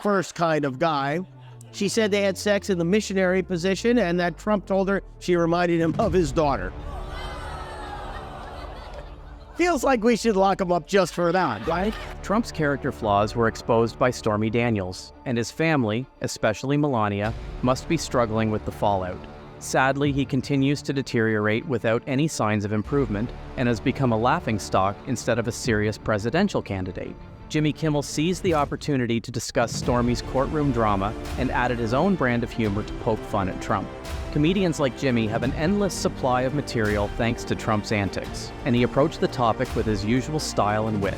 first kind of guy. She said they had sex in the missionary position and that Trump told her she reminded him of his daughter. Feels like we should lock him up just for that, right? Trump's character flaws were exposed by Stormy Daniels, and his family, especially Melania, must be struggling with the fallout. Sadly, he continues to deteriorate without any signs of improvement and has become a laughingstock instead of a serious presidential candidate. Jimmy Kimmel seized the opportunity to discuss Stormy's courtroom drama and added his own brand of humor to poke fun at Trump. Comedians like Jimmy have an endless supply of material thanks to Trump's antics, and he approached the topic with his usual style and wit.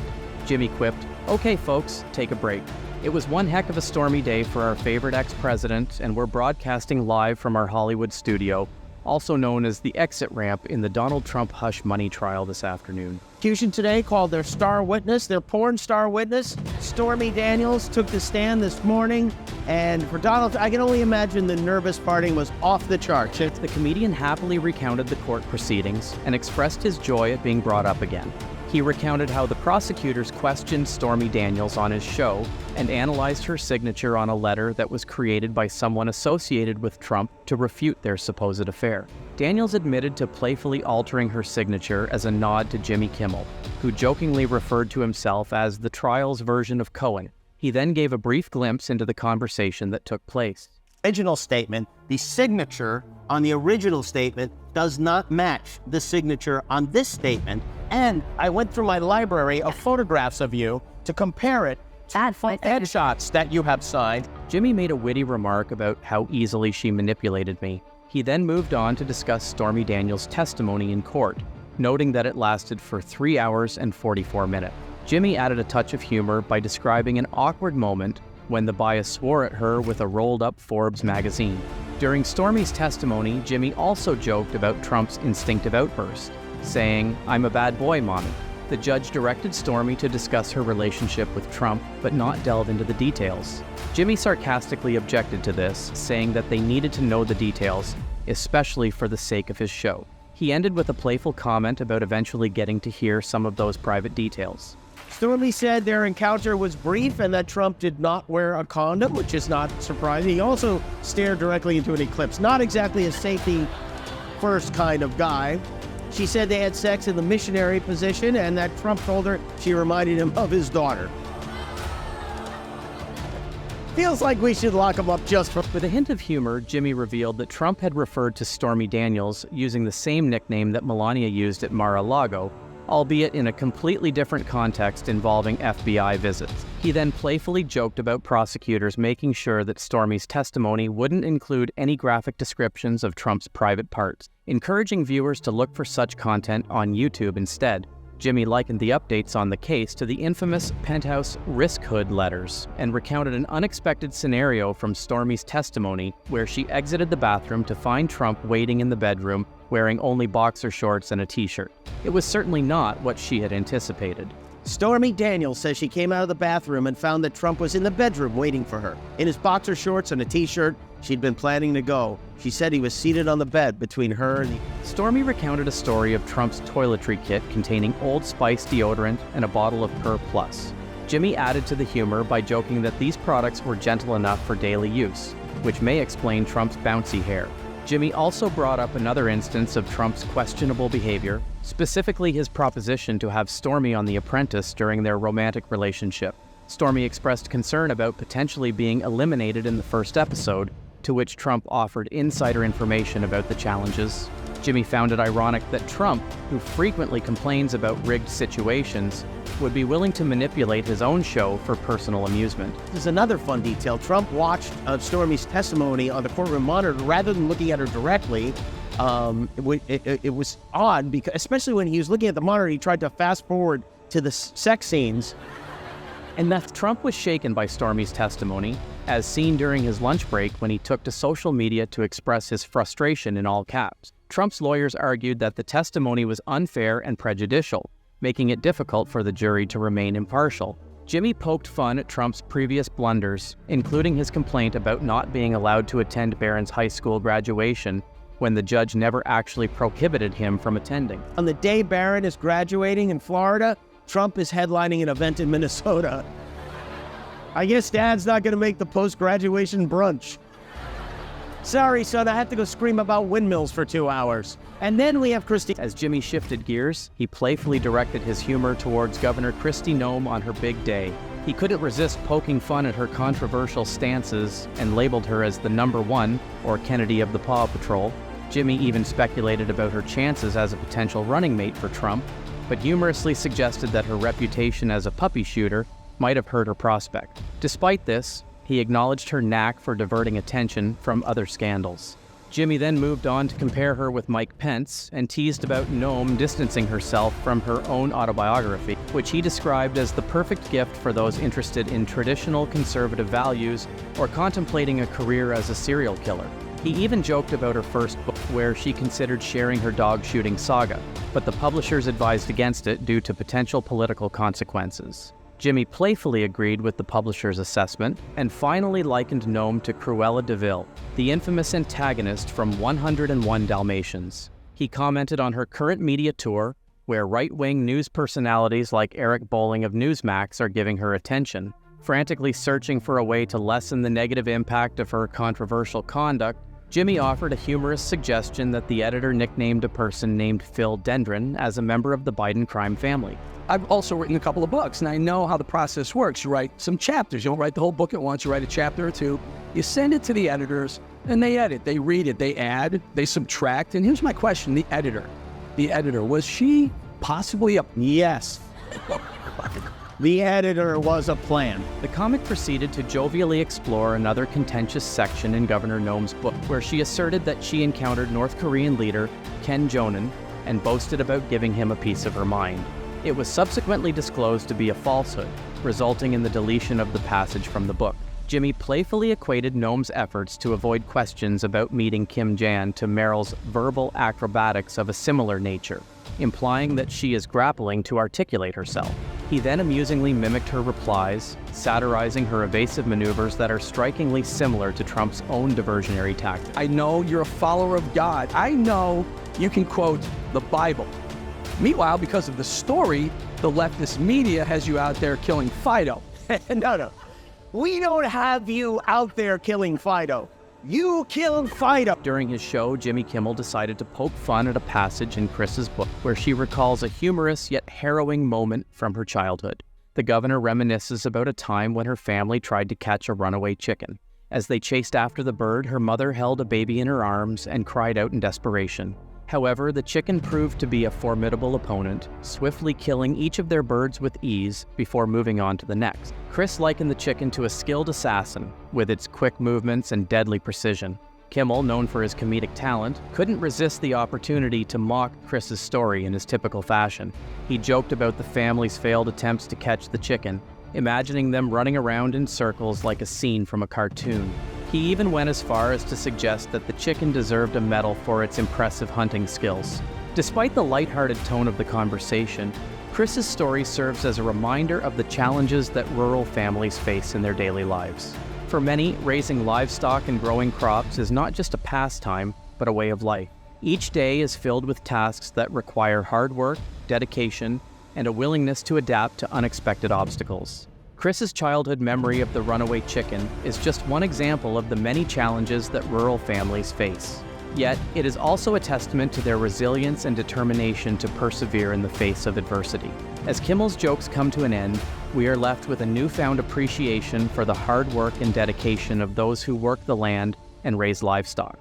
Jimmy quipped, "Okay folks, take a break. It was one heck of a stormy day for our favorite ex-president, and we're broadcasting live from our Hollywood studio, also known as the exit ramp in the Donald Trump hush money trial this afternoon." Prosecution today called their star witness, their porn star witness, Stormy Daniels, took the stand this morning. And for Donald, I can only imagine the nervous parting was off the charts. The comedian happily recounted the court proceedings and expressed his joy at being brought up again. He recounted how the prosecutors questioned Stormy Daniels on his show and analyzed her signature on a letter that was created by someone associated with Trump to refute their supposed affair. Daniels admitted to playfully altering her signature as a nod to Jimmy Kimmel, who jokingly referred to himself as the trial's version of Cohen. He then gave a brief glimpse into the conversation that took place. Original statement, the signature on the original statement does not match the signature on this statement. And I went through my library of photographs of you to compare it to headshots that you have signed. Jimmy made a witty remark about how easily she manipulated me. He then moved on to discuss Stormy Daniels' testimony in court, noting that it lasted for 3 hours and 44 minutes. Jimmy added a touch of humor by describing an awkward moment when the bias swore at her with a rolled-up Forbes magazine. During Stormy's testimony, Jimmy also joked about Trump's instinctive outburst, saying, "I'm a bad boy, mommy." The judge directed Stormy to discuss her relationship with Trump, but not delve into the details. Jimmy sarcastically objected to this, saying that they needed to know the details, especially for the sake of his show. He ended with a playful comment about eventually getting to hear some of those private details. Stormy said their encounter was brief and that Trump did not wear a condom, which is not surprising. He also stared directly into an eclipse. Not exactly a safety first kind of guy. She said they had sex in the missionary position and that Trump told her she reminded him of his daughter. Feels like we should lock him up just for... With a hint of humor, Jimmy revealed that Trump had referred to Stormy Daniels using the same nickname that Melania used at Mar-a-Lago, albeit in a completely different context involving FBI visits. He then playfully joked about prosecutors making sure that Stormy's testimony wouldn't include any graphic descriptions of Trump's private parts, encouraging viewers to look for such content on YouTube instead. Jimmy likened the updates on the case to the infamous Penthouse risk hood letters and recounted an unexpected scenario from Stormy's testimony where she exited the bathroom to find Trump waiting in the bedroom wearing only boxer shorts and a t-shirt. It was certainly not what she had anticipated. Stormy Daniels says she came out of the bathroom and found that Trump was in the bedroom waiting for her. In his boxer shorts and a t-shirt, she'd been planning to go. She said he was seated on the bed between her and the... Stormy recounted a story of Trump's toiletry kit containing Old Spice deodorant and a bottle of Per Plus. Jimmy added to the humor by joking that these products were gentle enough for daily use, which may explain Trump's bouncy hair. Jimmy also brought up another instance of Trump's questionable behavior, specifically his proposition to have Stormy on The Apprentice during their romantic relationship. Stormy expressed concern about potentially being eliminated in the first episode, to which Trump offered insider information about the challenges. Jimmy found it ironic that Trump, who frequently complains about rigged situations, would be willing to manipulate his own show for personal amusement. There's another fun detail. Trump watched Stormy's testimony on the courtroom monitor rather than looking at her directly. It was odd, because especially when he was looking at the monitor, he tried to fast forward to the sex scenes. And that Trump was shaken by Stormy's testimony, as seen during his lunch break when he took to social media to express his frustration in all caps. Trump's lawyers argued that the testimony was unfair and prejudicial, making it difficult for the jury to remain impartial. Jimmy poked fun at Trump's previous blunders, including his complaint about not being allowed to attend Barron's high school graduation when the judge never actually prohibited him from attending. On the day Barron is graduating in Florida, Trump is headlining an event in Minnesota. I guess Dad's not going to make the post-graduation brunch. Sorry, son, I had to go scream about windmills for 2 hours. And then we have Christy. As Jimmy shifted gears, he playfully directed his humor towards Governor Kristi Noem on her big day. He couldn't resist poking fun at her controversial stances and labeled her as the #1, or Kennedy of the Paw Patrol. Jimmy even speculated about her chances as a potential running mate for Trump, but humorously suggested that her reputation as a puppy shooter might have hurt her prospect. Despite this, he acknowledged her knack for diverting attention from other scandals. Jimmy then moved on to compare her with Mike Pence and teased about Noem distancing herself from her own autobiography, which he described as the perfect gift for those interested in traditional conservative values or contemplating a career as a serial killer. He even joked about her first book, where she considered sharing her dog shooting saga, but the publishers advised against it due to potential political consequences. Jimmy playfully agreed with the publisher's assessment and finally likened Noem to Cruella de Vil, the infamous antagonist from 101 Dalmatians. He commented on her current media tour, where right-wing news personalities like Eric Bolling of Newsmax are giving her attention, frantically searching for a way to lessen the negative impact of her controversial conduct. Jimmy offered a humorous suggestion that the editor nicknamed a person named Phil Dendron as a member of the Biden crime family. I've also written a couple of books, and I know how the process works. You write some chapters. You don't write the whole book at once. You write a chapter or two. You send it to the editors, and they edit. They read it. They add. They subtract. And here's my question. The editor, was she possibly a... Yes. The editor was a plan. The comic proceeded to jovially explore another contentious section in Governor Noem's book, where she asserted that she encountered North Korean leader Kim Jong-un and boasted about giving him a piece of her mind. It was subsequently disclosed to be a falsehood, resulting in the deletion of the passage from the book. Jimmy playfully equated Noem's efforts to avoid questions about meeting Kim Jan to Meryl's verbal acrobatics of a similar nature, implying that she is grappling to articulate herself. He then amusingly mimicked her replies, satirizing her evasive maneuvers that are strikingly similar to Trump's own diversionary tactics. I know you're a follower of God. I know you can quote the Bible. Meanwhile, because of the story, the leftist media has you out there killing Fido. No. We don't have you out there killing Fido. You killed Fido. During his show, Jimmy Kimmel decided to poke fun at a passage in Chris's book where she recalls a humorous yet harrowing moment from her childhood. The governor reminisces about a time when her family tried to catch a runaway chicken. As they chased after the bird, her mother held a baby in her arms and cried out in desperation. However, the chicken proved to be a formidable opponent, swiftly killing each of their birds with ease before moving on to the next. Chris likened the chicken to a skilled assassin, with its quick movements and deadly precision. Kimmel, known for his comedic talent, couldn't resist the opportunity to mock Chris's story in his typical fashion. He joked about the family's failed attempts to catch the chicken, imagining them running around in circles like a scene from a cartoon. He even went as far as to suggest that the chicken deserved a medal for its impressive hunting skills. Despite the lighthearted tone of the conversation, Chris's story serves as a reminder of the challenges that rural families face in their daily lives. For many, raising livestock and growing crops is not just a pastime, but a way of life. Each day is filled with tasks that require hard work, dedication, and a willingness to adapt to unexpected obstacles. Chris's childhood memory of the runaway chicken is just one example of the many challenges that rural families face. Yet, it is also a testament to their resilience and determination to persevere in the face of adversity. As Kimmel's jokes come to an end, we are left with a newfound appreciation for the hard work and dedication of those who work the land and raise livestock.